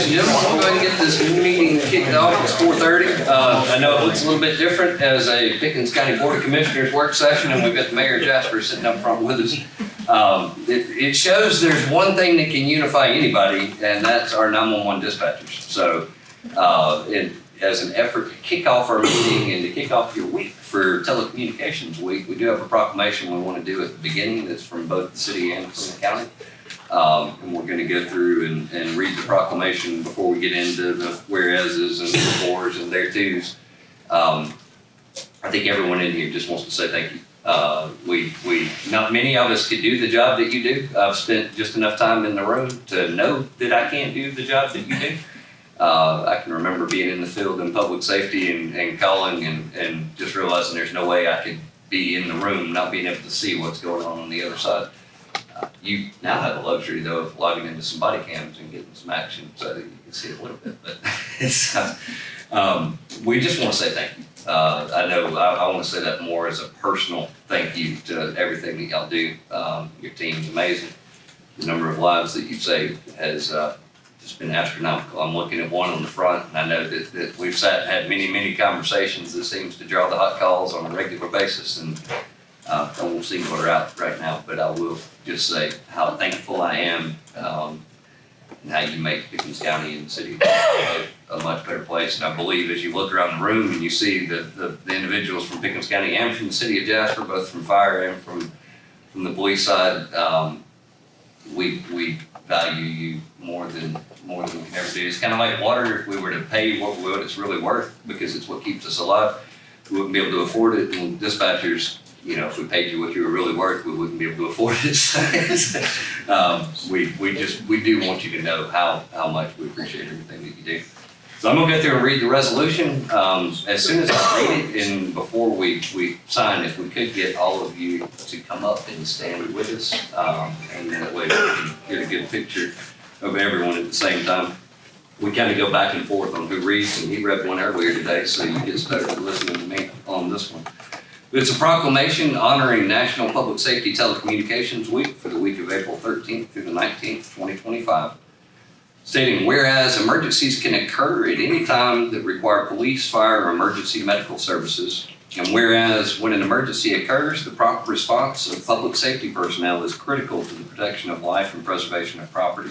ladies and gentlemen, we'll go ahead and get this meeting kicked off. It's 4:30. I know it looks a little bit different as a Pickens County Board of Commissioners work session, and we've got the Mayor of Jasper sitting up front with us. It shows there's one thing that can unify anybody, and that's our 911 dispatchers. So as an effort to kick off our meeting and to kick off your week for Telecommunications Week, we do have a proclamation we want to do at the beginning that's from both the city and from the county. And we're going to go through and read the proclamation before we get into the whereases and the befores and theretos. I think everyone in here just wants to say thank you. Not many of us could do the job that you do. I've spent just enough time in the room to know that I can't do the job that you do. I can remember being in the field in public safety and calling and just realizing there's no way I could be in the room not being able to see what's going on the other side. You now have the luxury, though, of logging into some body cams and getting some action so that you can see a little bit. But it's, we just want to say thank you. I know I want to say that more as a personal thank you to everything that y'all do. Your team's amazing. The number of lives that you've saved has just been astronomical. I'm looking at one on the front, and I know that we've sat and had many conversations that seems to draw the hot calls on a regular basis. And I won't single her out right now, but I will just say how thankful I am and how you make Pickens County and the city a much better place. And I believe as you look around the room and you see the individuals from Pickens County and from the city of Jasper, both from fire and from the police side, we value you more than we can ever do. It's kind of like water. If we were to pay what it's really worth, because it's what keeps us alive, we wouldn't be able to afford it. And dispatchers, you know, if we paid you what you were really worth, we wouldn't be able to afford it. We do want you to know how much we appreciate everything that you do. So I'm gonna go through and read the resolution. As soon as I read it and before we sign, if we could get all of you to come up and stand with us, and that way we can get a good picture of everyone at the same time. We kind of go back and forth on who reads, and he read one earlier today, so you get started listening to me on this one. It's a proclamation honoring National Public Safety Telecommunications Week for the week of April 13th through the 19th, 2025. Stating, whereas emergencies can occur at any time that require police, fire, or emergency medical services, and whereas when an emergency occurs, the prompt response of public safety personnel is critical to the protection of life and preservation of property.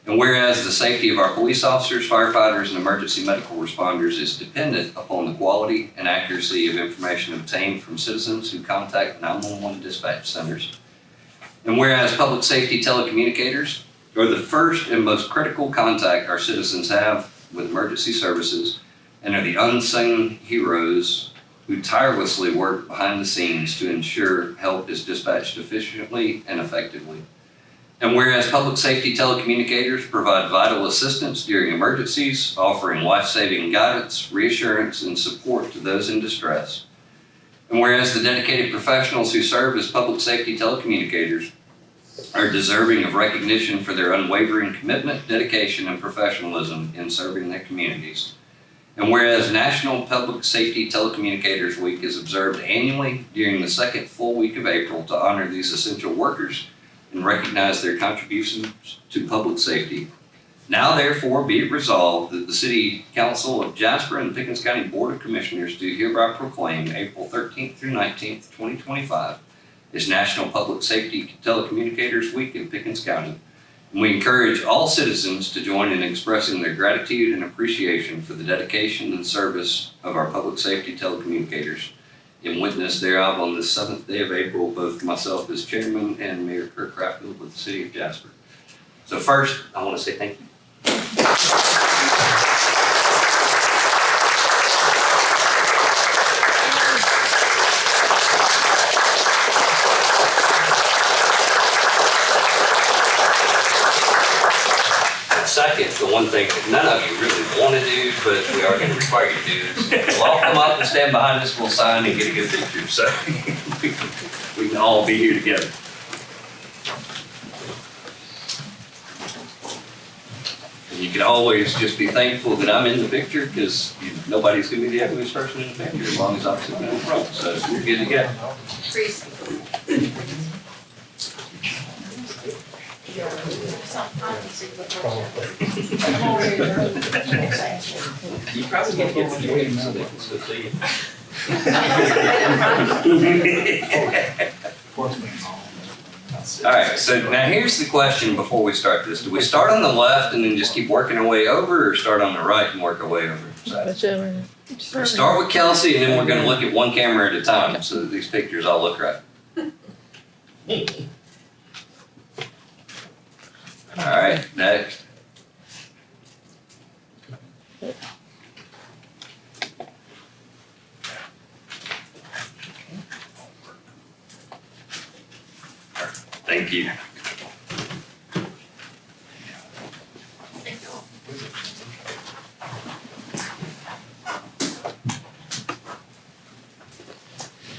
And whereas the safety of our police officers, firefighters, and emergency medical responders is dependent upon the quality and accuracy of information obtained from citizens who contact 911 dispatch centers. And whereas public safety telecommunicators are the first and most critical contact our citizens have with emergency services and are the unsung heroes who tirelessly work behind the scenes to ensure help is dispatched efficiently and effectively. And whereas public safety telecommunicators provide vital assistance during emergencies, offering life-saving guidance, reassurance, and support to those in distress. And whereas the dedicated professionals who serve as public safety telecommunicators are deserving of recognition for their unwavering commitment, dedication, and professionalism in serving their communities. And whereas National Public Safety Telecommunicators Week is observed annually during the second full week of April to honor these essential workers and recognize their contributions to public safety. Now therefore be it resolved that the City Council of Jasper and the Pickens County Board of Commissioners do hereby proclaim April 13th through 19th, 2025 as National Public Safety Telecommunicators Week in Pickens County. And we encourage all citizens to join in expressing their gratitude and appreciation for the dedication and service of our public safety telecommunicators. In witness thereof, on the 7th day of April, both myself as chairman and Mayor Kirk Craftfield with the City of Jasper. So first, I want to say thank you. Second, the one thing that none of you really want to do, but we are going to require you to do is we'll all come up and stand behind us, we'll sign and get a good picture. So we can all be here together. And you can always just be thankful that I'm in the picture because nobody's going to be the ugliest person in the picture as long as I'm sitting in the front. So you're good to go. You probably get to get the tweets so they can still see you. All right, so now here's the question before we start this. Do we start on the left and then just keep working our way over, or start on the right and work our way over? So start with Kelsey, and then we're gonna look at one camera at a time so that these pictures all look right. All right, next. Thank you.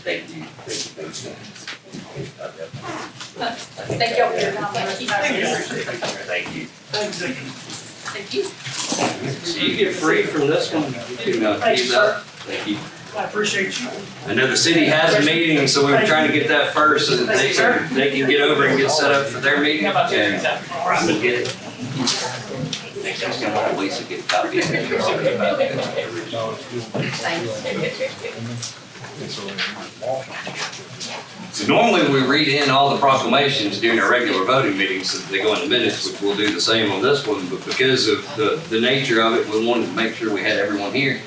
Thank you. Thank you for your comments. Thank you. Thank you. So you get free from this one. Use up. Thank you. I appreciate you. I know the city has a meeting, so we were trying to get that first so that they can get over and get set up for their meeting. How about you? And we'll get it. Just gonna let Lisa get a copy of it. So normally we read in all the proclamations during our regular voting meetings so that they go in the minutes, which we'll do the same on this one, but because of the nature of it, we wanted to make sure we had everyone here.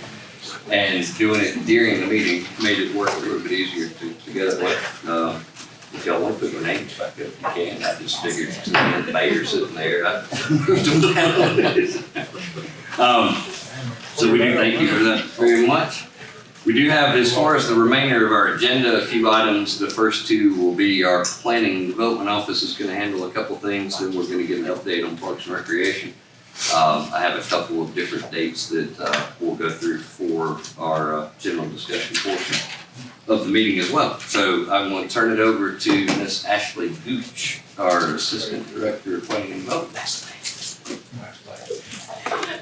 And doing it during the meeting made it work a little bit easier to get it with. If y'all want to put your names back up, you can. I just figured the mayor sitting there, I moved them down. So we do thank you for that very much. We do have, as far as the remainder of our agenda, a few items. The first two will be our planning and development office is going to handle a couple things. Then we're going to get an update on Parks and Recreation. I have a couple of different dates that we'll go through for our general discussion portion of the meeting as well. So I'm going to turn it over to Ms. Ashley Gooch, our Assistant Director of Planning and Development.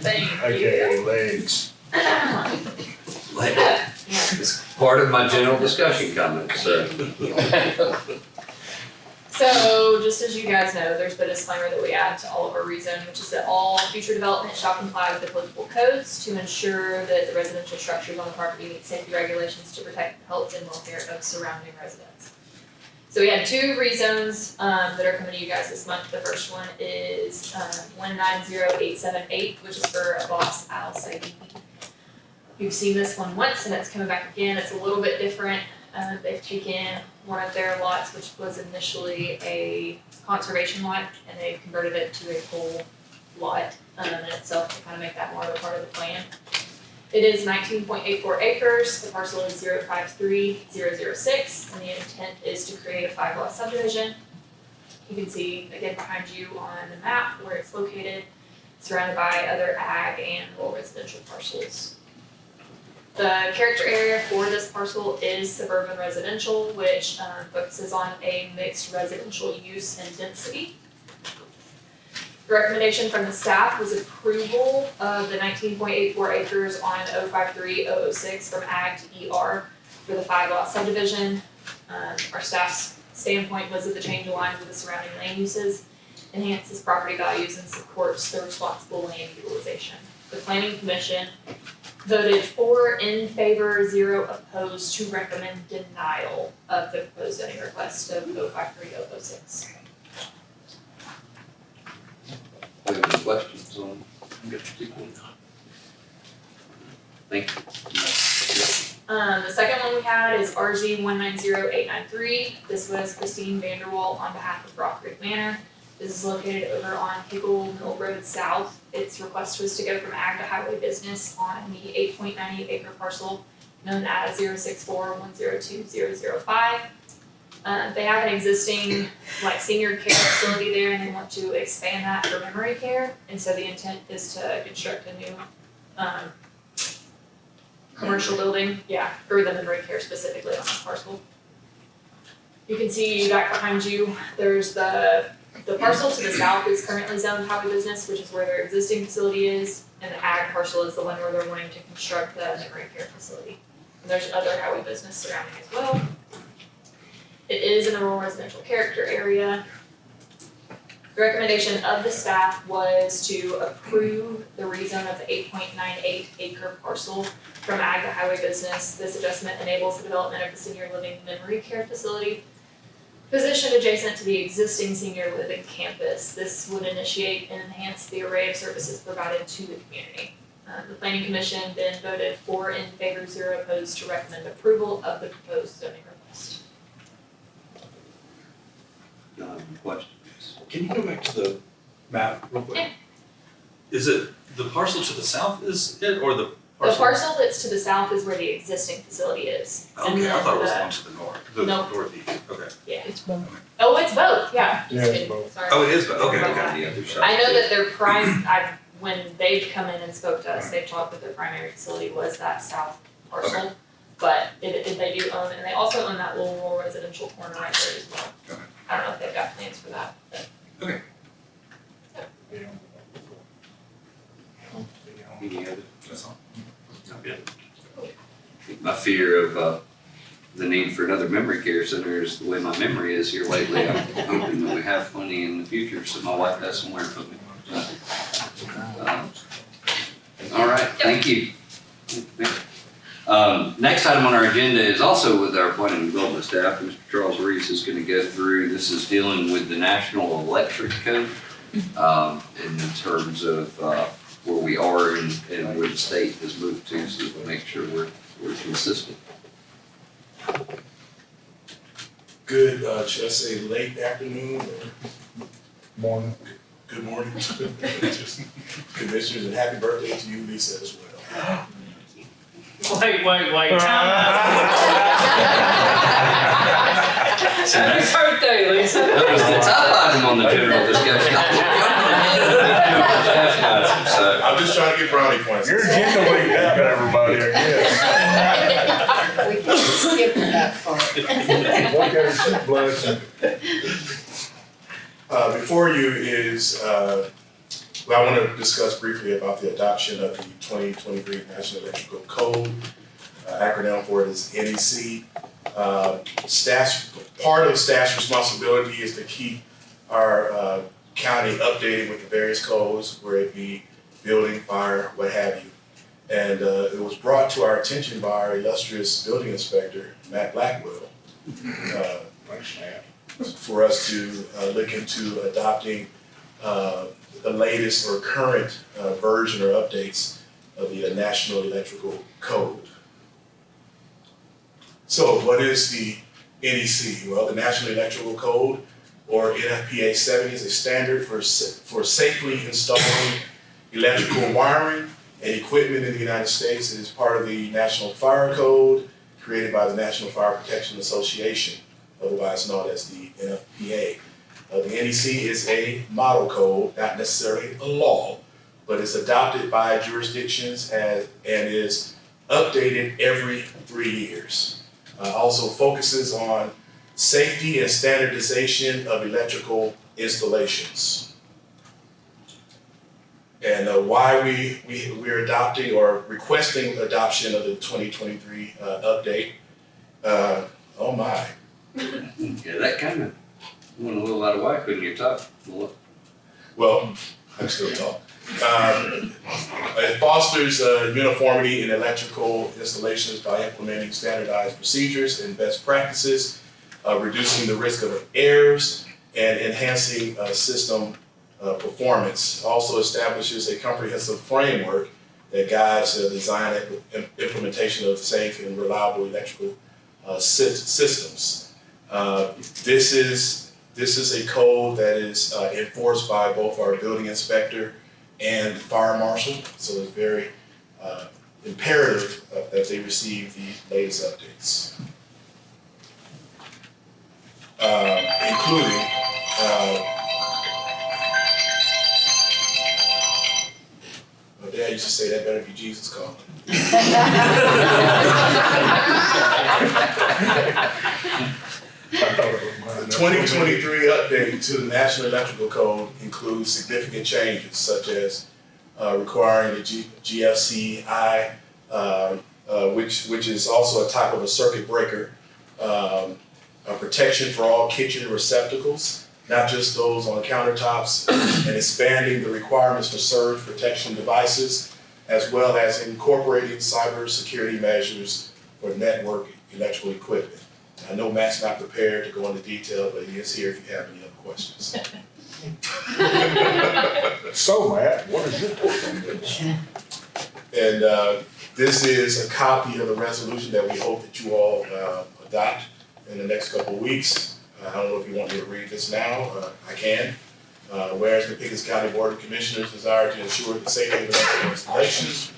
Thank you. Okay, legs. It's part of my general discussion comments, so. So, just as you guys know, there's the disclaimer that we add to all of our rezone, which is that all future development shall comply with applicable codes to ensure that the residential structures on the property meet safety regulations to protect the health and welfare of surrounding residents. So we had two rezones that are coming to you guys this month. The first one is 190878, which is for a boss Al Saidi. You've seen this one once and it's coming back again. It's a little bit different. They've taken one of their lots, which was initially a conservation lot, and they've converted it to a whole lot in itself to kind of make that more of a part of the plan. It is 19.84 acres. The parcel is 053006, and the intent is to create a 5-lot subdivision. You can see again behind you on the map where it's located, surrounded by other ag and rural residential parcels. The character area for this parcel is suburban residential, which focuses on a mixed residential use and density. The recommendation from the staff was approval of the 19.84 acres on 053006 from ag to ER for the 5-lot subdivision. Our staff's standpoint was that the change aligns with the surrounding land uses, enhances property values, and supports the responsible land utilization. The Planning Commission voted 4 in favor, 0 opposed to recommend denial of the proposed zoning request of 053006. Any questions on this particular? Thank you. The second one we had is RZ 190893. This was Christine Vanderwall on behalf of Rock Creek Manor. This is located over on Hickle Mill Road South. Its request was to go from ag to highway business on the 8.98 acre parcel known as 064102005. They have an existing senior care facility there, and they want to expand that for memory care. And so the intent is to construct a new commercial building, for the memory care specifically on this parcel. You can see back behind you, there's the parcel to the south is currently zoned highway business, which is where their existing facility is, and the ag parcel is the one where they're wanting to construct the memory care facility. And there's other highway business surrounding as well. It is in a rural residential character area. The The recommendation of the staff was to approve the rezone of the 8.98 acre parcel from ag to highway business. This adjustment enables the development of the senior living memory care facility positioned adjacent to the existing senior living campus. This would initiate and enhance the array of services provided to the community. The planning commission then voted 4 in favor, 0 opposed to recommend approval of the proposed zoning request. Questions? Can you go back to the map real quick? Yeah. Is it the parcel to the south is it, or the The parcel? parcel that's to the south is where the existing facility is. And Okay, I then thought it was the- the one to the north, the Nope. northeast, okay. Yeah. It's both. Oh, it's both, yeah. Yeah, it's both. Sorry. Oh, it is, but okay, Sorry okay. about The other side. I know that their when they've come in and spoke to us, they've talked that their primary facility was that south parcel. But they do own, and they also own that little rural residential corner right there as well. Okay. I don't know if they've got plans for that, but. Any other? That's all. My fear of the need for another memory care center is the way my memory is here lately. I'm hoping that we have plenty in the future, so my wife has somewhere to put me. All right, thank you. Next item on our agenda is also with our planning and development staff. Mr. Charles Reese is going to go through. This is dealing with the National Electric Code in terms of where we are and where the state has moved to, so that we make sure we're consistent. Good, should I say late afternoon or Morning. good morning? Commissioners, and happy birthday to you, Lisa, as well. Wait, time Happy birthday, Lisa. That was the top item on the general discussion. So, I'm just trying to get brownie points. Your agenda week out, everybody, I guess. We can skip that part. Look at her, she's blushing. Before you is, well, I want to discuss briefly about the adoption of the 2023 National Electrical Code. Acronym for it is NEC. Part of staff's responsibility is to keep our county updated with the various codes, whether it be building, fire, what have you. And it was brought to our attention by our illustrious building inspector, Matt Blackwell, for us to look into adopting the latest or current version or updates of the National Electrical Code. So what is the NEC? Well, the National Electrical Code, or NFPA 70, is a standard for safely installing electrical wiring and equipment in the United States. It is part of the National Fire Code created by the National Fire Protection Association, otherwise known as the NFPA. The NEC is a model code, not necessarily a law, but it's adopted by jurisdictions and is updated every 3 years. Also focuses on safety and standardization of electrical installations. And why we're adopting or requesting adoption of the 2023 update. Oh my. yeah, that kind of went a little out of whack when you talk. Well, I'm still talking. It fosters uniformity in electrical installations by implementing standardized procedures and best practices, reducing the risk of errors, and enhancing system performance. Also establishes a comprehensive framework that guides the design and implementation of safe and reliable electrical systems. This is a code that is enforced by both our building inspector and fire marshal, so it's very imperative that they receive the latest updates. Including my dad used to say that better be Jesus calling. 2023 update to the National Electrical Code includes significant changes such as requiring the GFCI, which is also a type of a circuit breaker, a protection for all kitchen receptacles, not just those on countertops, and expanding the requirements for surge protection devices, as well as incorporating cybersecurity measures for network electrical equipment. I know Matt's not prepared to go into detail, but he is here if you have any other questions. So Matt, what is your question? And this is a copy of the resolution that we hope that you all adopt in the next couple of weeks. I don't know if you want me to read this now, I can. Whereas the Pickens County Board of Commissioners desire to ensure the safety of electrical installations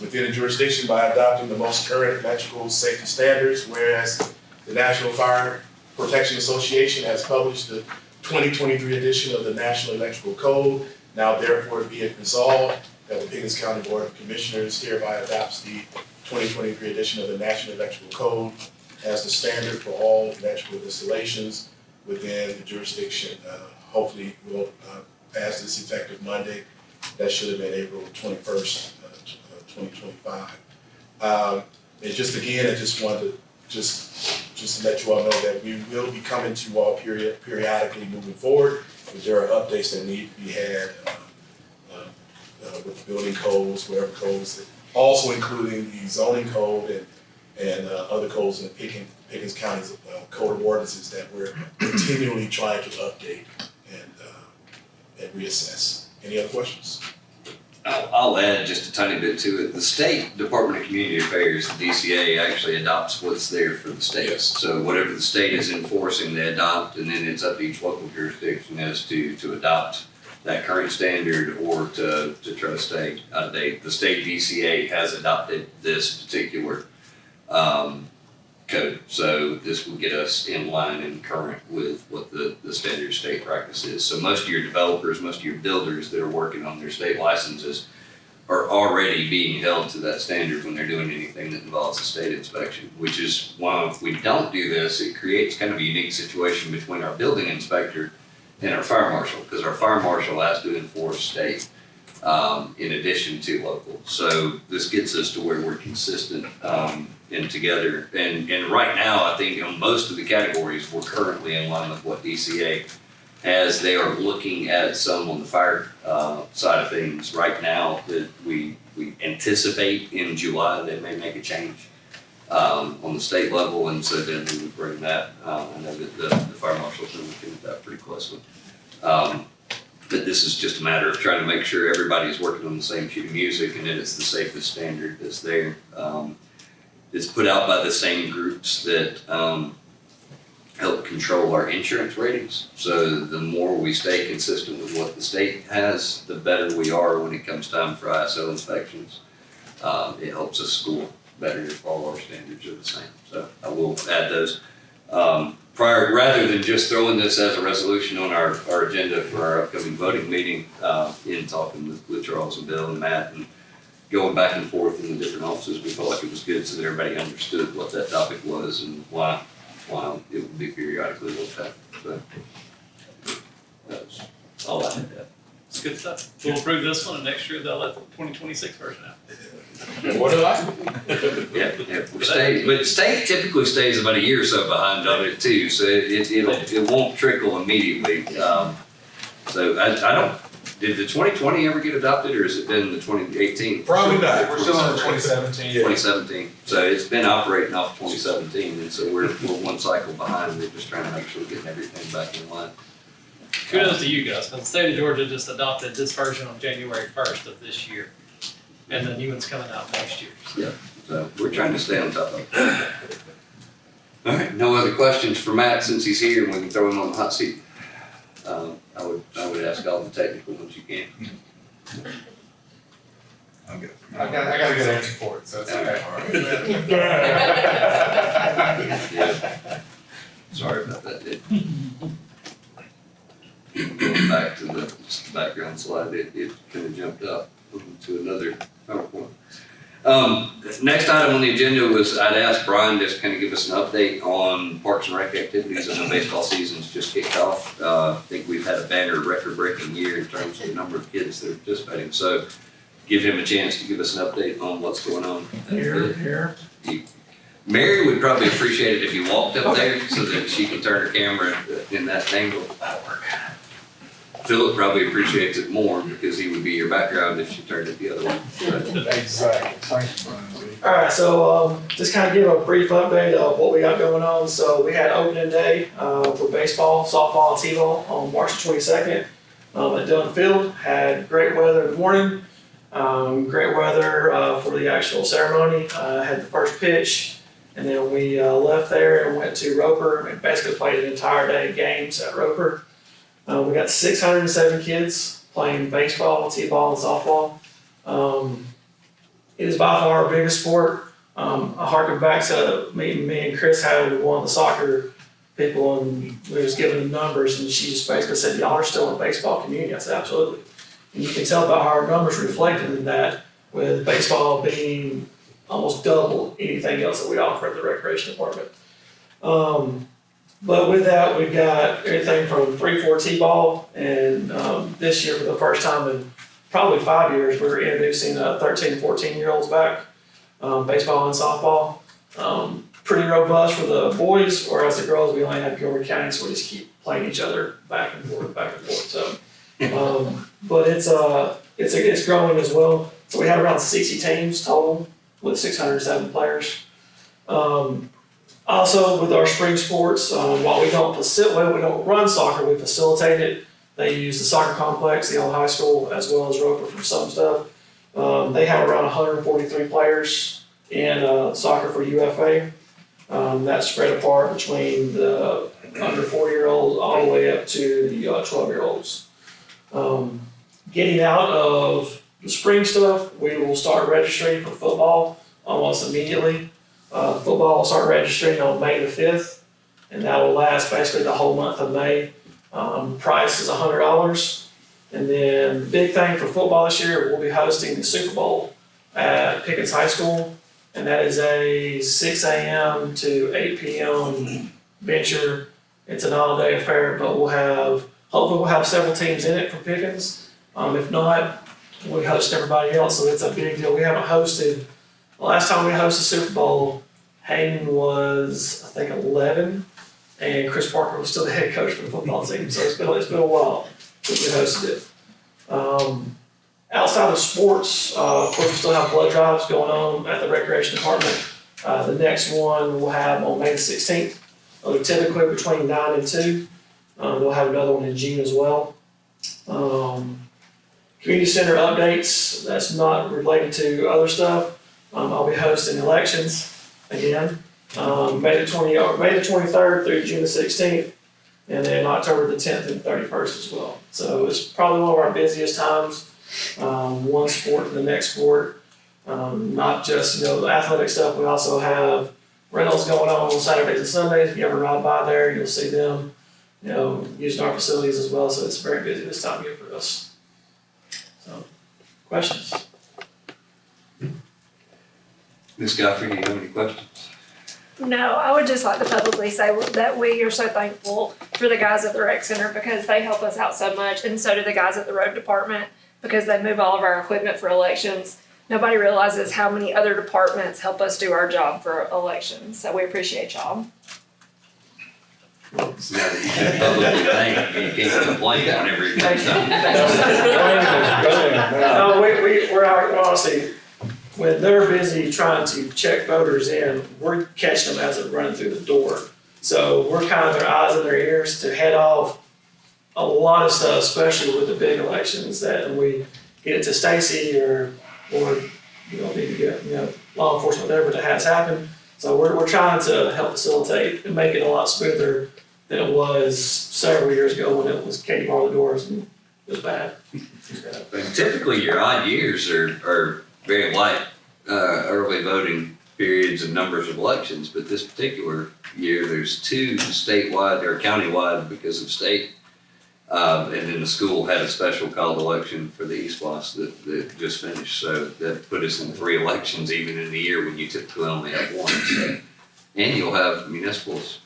within the jurisdiction by adopting the most current electrical safety standards, whereas the National Fire Protection Association has published the 2023 edition of the National Electrical Code. Now therefore be it resolved that the Pickens County Board of Commissioners hereby adopts the 2023 edition of the National Electrical Code as the standard for all electrical installations within the jurisdiction. Hopefully we'll pass this effective Monday. That should have been April 21st, 2025. And just again, I just wanted to just to let you all know that we will be coming to you all periodically moving forward. If there are updates that need to be had with the building codes, whatever codes, also including the zoning code and other codes in Pickens County's code of ordinances that we're continually trying to update and reassess. Any other questions? I'll add just a tiny bit to it. The State Department of Community Affairs, the DCA, actually adopts what's there for the state. Yes. So whatever the state is enforcing, they adopt, and then it's up to each local jurisdiction as to adopt that current standard or to try to stay out of date. The state DCA has adopted this particular code. So this will get us in line and current with what the standard state practice is. So most of your developers, most of your builders that are working on their state licenses are already being held to that standard when they're doing anything that involves a state inspection, which is why if we don't do this, it creates kind of a unique situation between our building inspector and our fire marshal, because our fire marshal has to enforce state in addition to local. So this gets us to where we're consistent and together. And right now, I think on most of the categories, we're currently in line with what DCA has. They are looking at some on the fire side of things right now that we anticipate in July they may make a change on the state level, and so then we would bring that. I know that the fire marshal's been looking at that pretty closely. But this is just a matter of trying to make sure everybody is working on the same sheet of music and that it's the safest standard that's there. It's put out by the same groups that help control our insurance ratings. So the more we stay consistent with what the state has, the better we are when it comes time for ISO inspections. It helps us score better if all our standards are the same. So I will add those. Rather than just throwing this as a resolution on our agenda for our upcoming voting meeting, in talking with Charles and Bill and Matt and going back and forth in the different offices, we felt like it was good so that everybody understood what that topic was and why it would be periodically looked at. So that's all I had to add. It's good stuff. We'll approve this one, and next year they'll let the 2026 version out. What do I? Yeah, but state typically stays about a year or so behind on it too, so it won't trickle immediately. So I don't, did the 2020 ever get adopted, or has it been the 2018? Probably not. We're still on the 2017. 2017, so it's been operating off 2017, and so we're one cycle behind. We're just trying to make sure we're getting everything back in line. Kudos to you guys, because the state of Georgia just adopted this version on January 1st of this year. And the new one's coming out next year. Yeah, so we're trying to stay on top of it. All right, no other questions for Matt since he's here and we can throw him on the hot seat. I would ask all the technical ones you can. I'm good. I got a good answer for it, so it's okay. Yeah. Sorry about that, dude. Going back to the background slide, it kind of jumped up to another PowerPoint. Next item on the agenda was I'd asked Brian just kind of give us an update on Parks and Rec activities. I know baseball season's just kicked off. I think we've had a banner record-breaking year in terms of the number of kids that are participating. So give him a chance to give us an update on what's going on. Here. Mary would probably appreciate it if you walked up there so that she can turn her camera in that angle. That'll work. Philip probably appreciates it more because he would be your background if she turned it the other way. Exactly. Thanks, Brian. Alright, so, just kind of give a brief update of what we got going on. So we had opening day, for baseball, softball, and t-ball on March 22nd. At Dillon Field, had great weather in the morning, great weather, for the actual ceremony. Had the first pitch, and then we, left there and went to Roper and basically played an entire day of games at Roper. We got 607 kids playing baseball, t-ball, and softball. It is by far our biggest sport. I harken back to me and Chris had with one of the soccer people, and we were just giving them numbers, and she just basically said, "Y'all are still a baseball community." I said, "Absolutely." And you can tell by how our numbers reflected in that, with baseball being almost double anything else that we offer at the recreation department. But with that, we've got everything from 3-4 t-ball, and this year for the first time in probably 5 years, we're introducing 13 and 14-year-olds back, baseball and softball. Pretty robust for the boys, whereas the girls, we only have Gilbert County, so we just keep playing each other back and forth. So, but it's growing as well. So we have around 60 teams total with 607 players. Also, with our spring sports, while we don't run soccer, we facilitate it. They use the soccer complex, the old high school, as well as Roper for some stuff. They have around 143 players in soccer for UFA. That's spread apart between the under 4-year-olds all the way up to the 12-year-olds. Getting out of the spring stuff, we will start registering for football almost immediately. Football will start registering on May the 5th, and that will last basically the whole month of May. Price is $100. And then the big thing for football this year, we'll be hosting the Super Bowl at Pickens High School, and that is a 6 a.m. to 8 p.m. venture. It's an all-day affair, but hopefully we'll have several teams in it for Pickens. If not, we host everybody else, so it's a big deal. We haven't hosted. The last time we hosted Super Bowl, Hayden was, I think, 11, and Chris Parker was still the head coach for the football team, so it's been a while since we hosted it. Outside of sports, of course, we still have blood drives going on at the recreation department. The next one we'll have on May the 16th. They're typically between 9 and 2. We'll have another one in June as well. Community center updates, that's not related to other stuff. I'll be hosting elections again, May the 23rd through June the 16th, and then October the 10th and 31st as well. So it's probably one of our busiest times. One sport to the next sport, not just, the athletic stuff. We also have rentals going on Saturdays and Sundays. If you ever ride by there, you'll see them, using our facilities as well. So it's very busy this time of year for us. So, questions? Ms. Godfrey, do you have any questions? No, I would just like to publicly say that we are so thankful for the guys at the rec center because they help us out so much, and so do the guys at the road department because they move all of our equipment for elections. Nobody realizes how many other departments help us do our job for elections, so we appreciate y'all. So now that you can publicly thank, you can't complain whenever it comes time. No, we're honestly, when they're busy trying to check voters in, we're catching them as they're running through the door. So we're kind of their eyes and their ears to head off a lot of stuff, especially with the big elections, that when we get it to Stacy or need to get, law enforcement, whatever that has happened. So we're trying to help facilitate and make it a lot smoother than it was several years ago when it was Katie bar the doors and it was bad. But typically, your odd years are very light early voting periods and numbers of elections, but this particular year, there's 2 statewide or countywide because of state. And then the school had a special called election for the East Blos that just finished. So that put us in 3 elections even in the year when you typically only have 1. So, and you'll have municipals.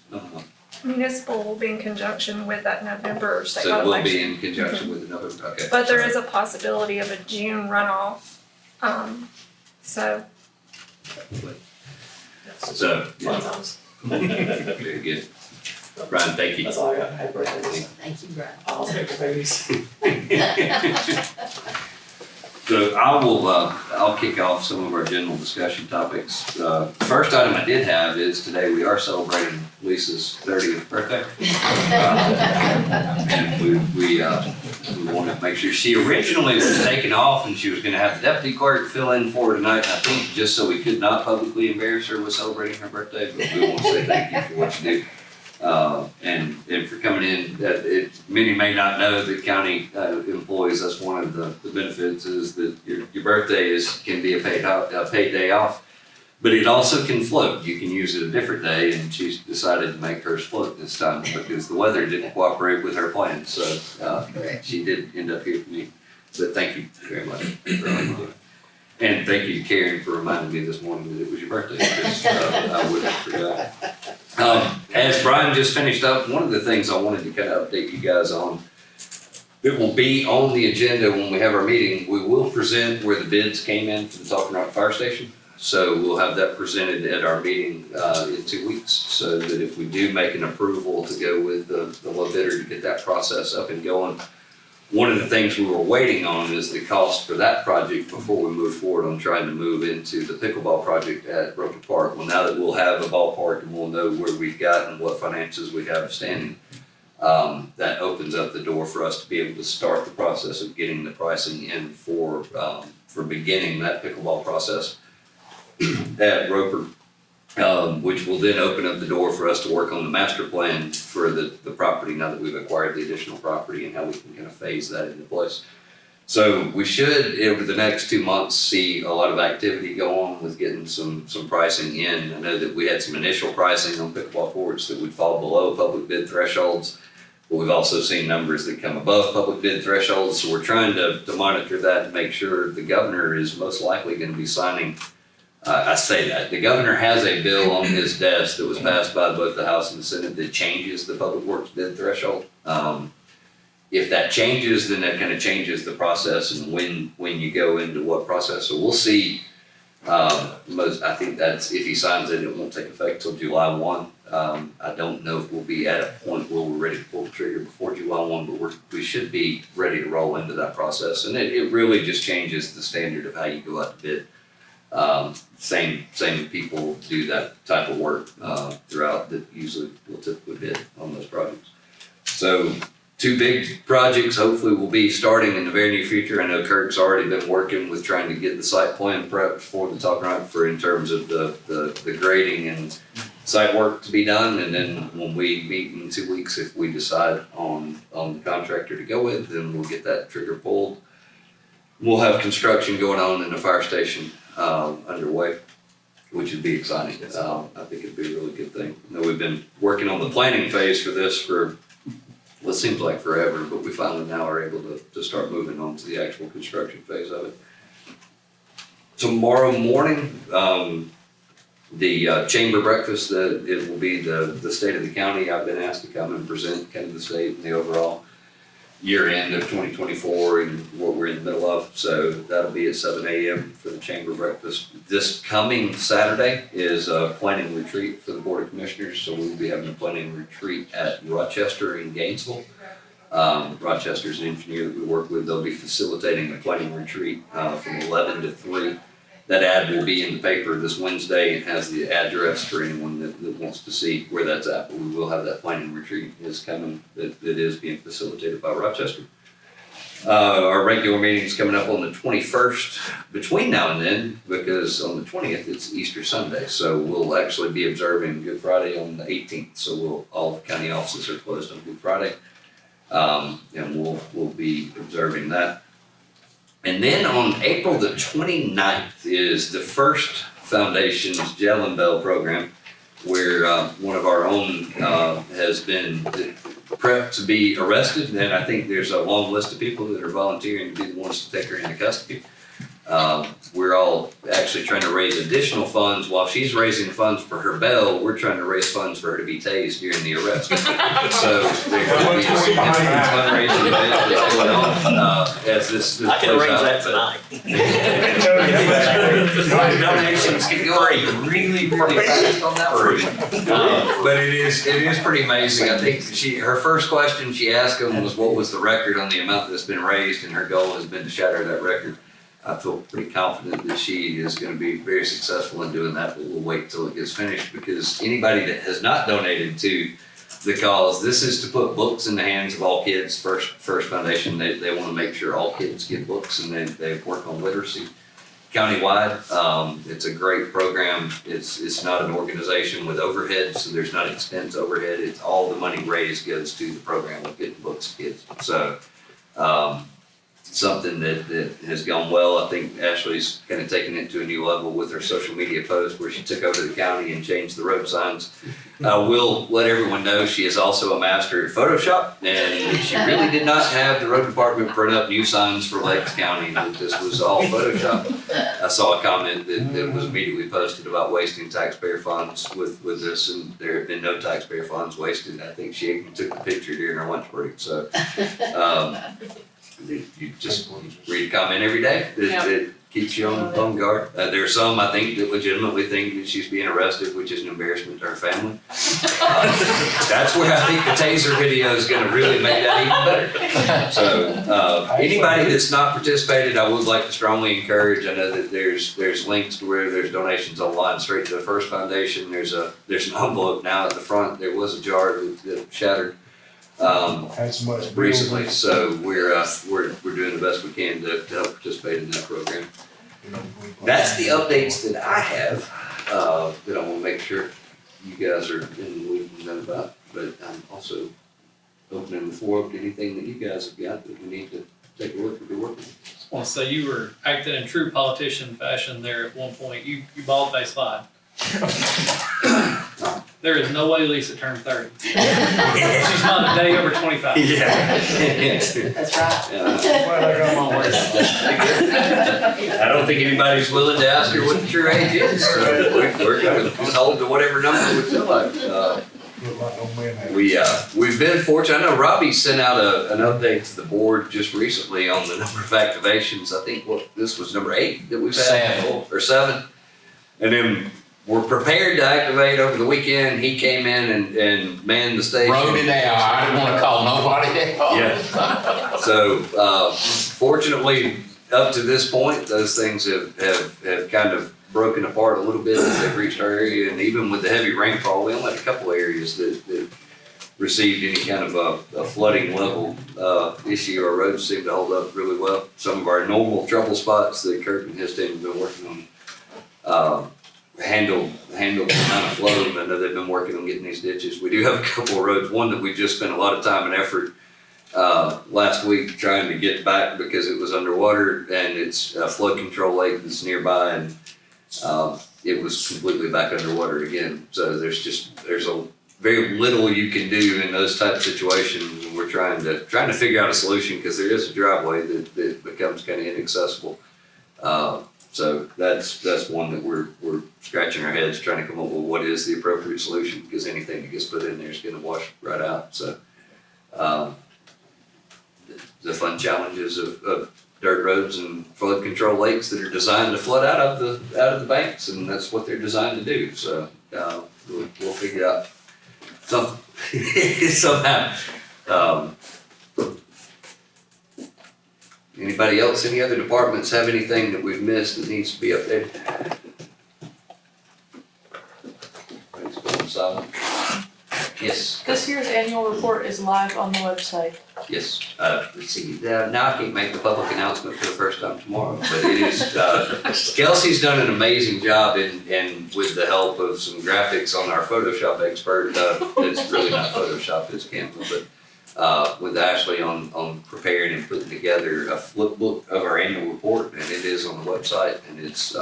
Municipal will be in conjunction with that November statewide So it will election. be in conjunction with the November, okay. But there is a possibility of a June runoff, so. So, Fun times. very good. Brian, thank you. That's all I got. Happy birthday. Thank you, Brian. I'll take the babies. So I'll kick off some of our general discussion topics. First item I did have is today we are celebrating Lisa's 30th birthday. And we want to make sure, she originally was taken off and she was gonna have the deputy clerk fill in for her tonight, I think, just so we could not publicly embarrass her with celebrating her birthday, but we want to say thank you for what you do. And for coming in, many may not know that county employees, that's one of the benefits is that your birthday can be a paid day off, but it also can float. You can use it a different day, and she's decided to make hers float this time because the weather didn't cooperate with her plans. So she did end up here for me. But thank you very much for all you do. And thank you, Karen, for reminding me this morning that it was your birthday, because I would have forgot. As Brian just finished up, one of the things I wanted to kind of update you guys on, it will be on the agenda when we have our meeting. We will present where the bids came in for the Talking Rock Fire Station. So we'll have that presented at our meeting in 2 weeks, so that if we do make an approval to go with the low bidder to get that process up and going. One of the things we were waiting on is the cost for that project before we move forward on trying to move into the pickleball project at Roper Park. Well, now that we'll have a ballpark and we'll know where we've got and what finances we have standing, that opens up the door for us to be able to start the process of getting the pricing in for beginning that pickleball process at Roper. Which will then open up the door for us to work on the master plan for the property now that we've acquired the additional property and how we can kind of phase that into place. So we should, over the next 2 months, see a lot of activity go on with getting some pricing in. I know that we had some initial pricing on pickleball courts that would fall below public bid thresholds, but we've also seen numbers that come above public bid thresholds. So we're trying to monitor that and make sure the governor is most likely going to be signing. I say that. The governor has a bill on his desk that was passed by both the House and the Senate that changes the public works bid threshold. If that changes, then that kind of changes the process and when you go into what process. So we'll see. I think that's, if he signs it, it won't take effect till July 1. I don't know if we'll be at a point where we're ready to pull the trigger before July 1, but we should be ready to roll into that process. And it really just changes the standard of how you go out to bid. Same people do that type of work throughout that usually will typically bid on those projects. So 2 big projects hopefully will be starting in the very near future. I know Kirk's already been working with trying to get the site plan prepped for the Talking Rock for in terms of the grading and site work to be done. And then when we meet in 2 weeks, if we decide on the contractor to go with, then we'll get that trigger pulled. We'll have construction going on in the fire station underway, which would be exciting. I think it'd be a really good thing. I know we've been working on the planning phase for this for what seems like forever, but we finally now are able to start moving on to the actual construction phase of it. Tomorrow morning, the chamber breakfast, it will be the state of the county. I've been asked to come and present kind of the state and the overall year end of 2024 and what we're in the middle of. So that'll be at 7 a.m. for the chamber breakfast. This coming Saturday is a planning retreat for the Board of Commissioners. So we'll be having a planning retreat at Rochester in Gainesville. Rochester's an engineer that we work with. They'll be facilitating a planning retreat from 11 to 3. That ad will be in the paper this Wednesday. It has the address for anyone that wants to see where that's at. But we will have that planning retreat is coming that is being facilitated by Rochester. Our regular meeting's coming up on the 21st between now and then, because on the 20th it's Easter Sunday. So we'll actually be observing Good Friday on the 18th. So all the county offices are closed on Good Friday. And we'll be observing that. And then on April the 29th is the first Foundation's Gel and Bell program, where one of our own has been prepped to be arrested. And then I think there's a long list of people that are volunteering to be the ones to take her into custody. We're all actually trying to raise additional funds. While she's raising funds for her bail, we're trying to raise funds for her to be tased during the arrest. So there's going to be a significant fundraising event that's going on as this I can plays arrange out. that tonight. Donations can go really, really fast on that one. But it is pretty amazing. I think her first question she asked him was what was the record on the amount that's been raised, and her goal has been to shatter that record. I feel pretty confident that she is going to be very successful in doing that, but we'll wait till it gets finished, because anybody that has not donated to the cause, this is to put books in the hands of all kids. First Foundation, they want to make sure all kids get books, and they work on literacy countywide. It's a great program. It's not an organization with overhead, so there's not expense overhead. It's all the money raised goes to the program of getting books to kids. So something that has gone well. I think Ashley's kind of taken it to a new level with her social media post where she took over the county and changed the road signs. We'll let everyone know she is also a master at Photoshop, and she really did not have the road department print up new signs for Lakes County. This was all Photoshop. I saw a comment that was immediately posted about wasting taxpayer funds with this, and there have been no taxpayer funds wasted. I think she even took a picture during her lunch break. So you just read a comment every day that keeps you on guard. There are some, I think, that legitimately think that she's being arrested, which is an embarrassment to her family. That's where I think the taser video is going to really make that even better. So anybody that's not participated, I would like to strongly encourage. I know that there's links to where there's donations online straight to the First Foundation. There's an envelope now at the front. There was a jar that shattered recently, so we're doing the best we can to help participate in that program. That's the updates that I have that I want to make sure you guys are in the loop and know about. But I'm also opening the floor up to anything that you guys have got that we need to take a look or be working on. Well, so you were acting in true politician fashion there at one point. You bald-faced lied. There is no way Lisa turned 30. She's not a day over 25. Yeah. That's right. I don't think anybody's willing to ask her what the true age is. So we're going to hold to whatever number we feel like. We've been fortunate. I know Robbie sent out an update to the board just recently on the number of activations. I think this was number 8 that we've had. 7. And then we're prepared to activate over the weekend. He came in and manned the station. Wrote it down. I didn't want to call nobody down. Yeah. So fortunately, up to this point, those things have kind of broken apart a little bit as they've reached our area. And even with the heavy rainfall, we only had a couple areas that received any kind of a flooding level issue. Our roads seem to hold up really well. Some of our normal trouble spots that Kirk and his team have been working on handle the amount of flow. I know they've been working on getting these ditches. We do have a couple of roads, one that we just spent a lot of time and effort last week trying to get back because it was underwater, and it's a flood control lake that's nearby, and it was completely back underwater again. So there's a very little you can do in those type of situations, and we're trying to figure out a solution because there is a driveway that becomes kind of inaccessible. So that's one that we're scratching our heads trying to come up with what is the appropriate solution, because anything that gets put in there is going to wash right out. So the fun challenges of dirt roads and flood control lakes that are designed to flood out of the banks, and that's what they're designed to do. So we'll figure out something somehow. Anybody else, any other departments have anything that we've missed that needs to be updated? Everybody's going silent. Yes. This year's annual report is live on the website. Yes. Let's see. Now I can't make the public announcement for the first time tomorrow, but it is. Kelsey's done an amazing job and with the help of some graphics on our Photoshop expert. It's really not Photoshop, it's Canva, but. With Ashley on preparing and putting together a flip book of our annual report, and it is on the website, and it's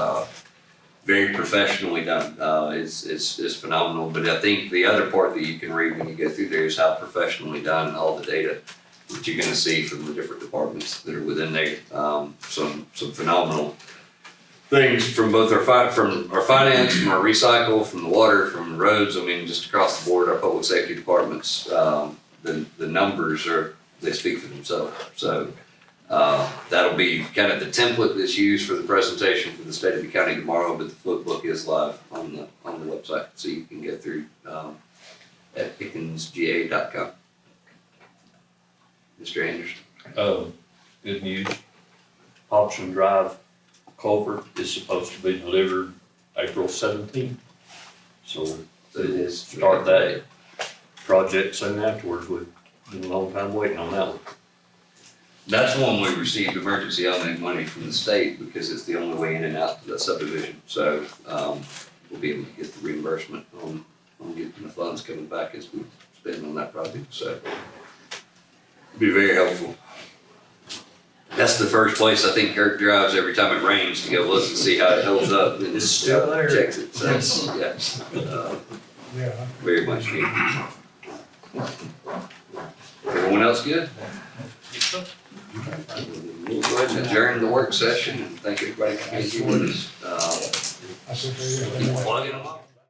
very professionally done. It's phenomenal. But I think the other part that you can read when you go through there is how professionally done all the data that you're going to see from the different departments that are within there. Some phenomenal things from both our finance, from our recycle, from the water, from the roads. I mean, just across the board, our public safety departments. The numbers they speak for themselves. So That'll be kind of the template that's used for the presentation for the state of the county tomorrow, but the flip book is live on the website, so you can get through, at pickensga.com. Mr. Anderson. Good news. Hobson Drive culvert is supposed to be delivered April 17th. So So it is. start that project soon afterwards. We've been a long time waiting on that one. That's one we received emergency element money from the state because it's the only way in and out to the subdivision. So, we'll be able to get the reimbursement on getting the funds coming back as we spend on that project, so. It'll be very helpful. That's the first place I think Kirk drives every time it rains to go look and see how it holds up and It's still there. checks it, so, yeah. Very much needed. Everyone else good? We'll go ahead and adjourn the work session and thank everybody for being here with us. Keep plugging along.